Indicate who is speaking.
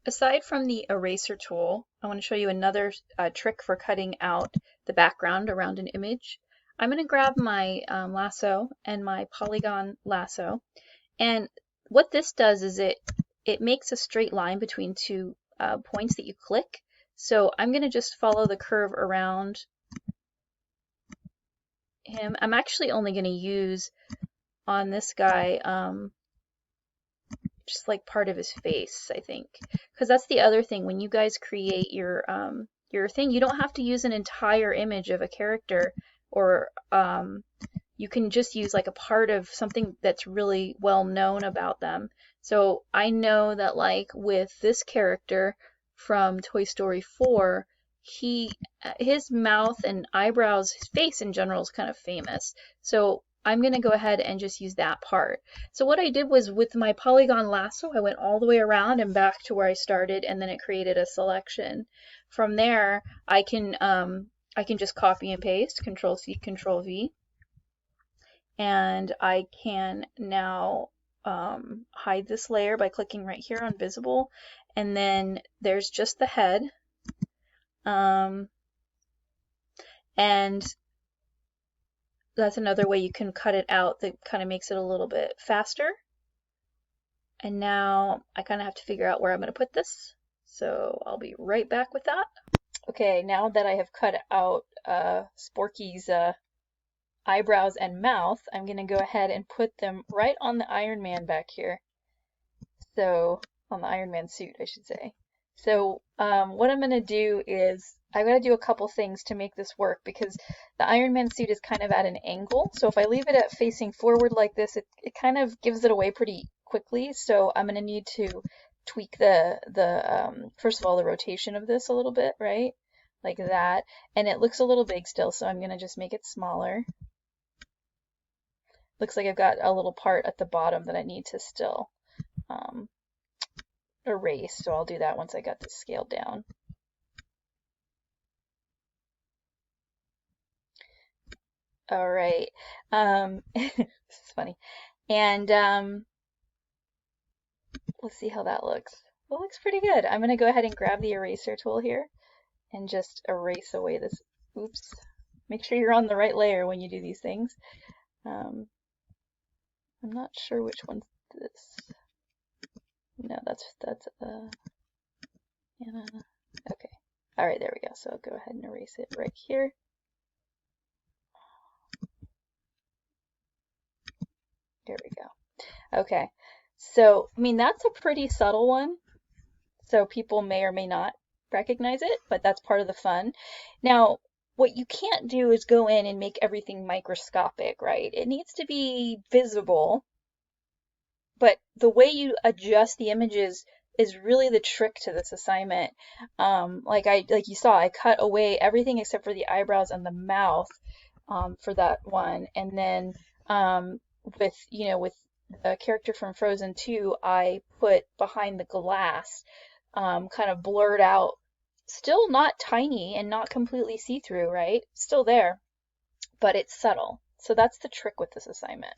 Speaker 1: Aside from the eraser tool, I want to show you another trick for cutting out the background around an image. I'm going to grab my lasso and my polygon lasso, and what this does is it makes a straight line between two points that you click. So I'm going to just follow the curve around him. I'm actually only going to use on this guy just like part of his face, I think, because that's the other thing. When you guys create your thing, you don't have to use an entire image of a character, or you can just use like a part of something that's really well known about them. So I know that like with this character from Toy Story 4, his mouth and eyebrows, his face in general is kind of famous. So I'm going to go ahead and just use that part. So what I did was with my polygon lasso, I went all the way around and back to where I started, and then it created a selection. From there, I can just copy and paste, Control C, Control V, and I can now hide this layer by clicking right here on Visible, and then there's just the head, and that's another way you can cut it out that kind of makes it a little bit faster. And now I kind of have to figure out where I'm going to put this. So I'll be right back with that. Okay, now that I have cut out Sporky's eyebrows and mouth, I'm going to go ahead and put them right on the Iron Man back here. So, on the Iron Man suit, I should say. So what I'm going to do is I'm going to do a couple things to make this work, because the Iron Man suit is kind of at an angle. So if I leave it at facing forward like this, it kind of gives it away pretty quickly. So I'm going to need to tweak the first of all, the rotation of this a little bit, right? Like that. And it looks a little big still, so I'm going to just make it smaller. Looks like I've got a little part at the bottom that I need to still erase, so I'll do that once I got this scaled down. All right, this is funny, and let's see how that looks. Well, it looks pretty good. I'm going to go ahead and grab the eraser tool here and just erase away this. Oops. Make sure you're on the right layer when you do these things. I'm not sure which one's this. No, that's yeah, okay. All right, there we go. So I'll go ahead and erase it right here. There we go. Okay, so I mean that's a pretty subtle one, so people may or may not recognize it, but that's part of the fun. Now, what you can't do is go in and make everything microscopic, right? It needs to be visible, but the way you adjust the images is really the trick to this assignment. Like you saw, I cut away everything except for the eyebrows and the mouth for that one, and then with the character from Frozen 2, I put behind the glass, kind of blurred out, still not tiny and not completely see-through, right? Still there, but it's subtle. So that's the trick with this assignment.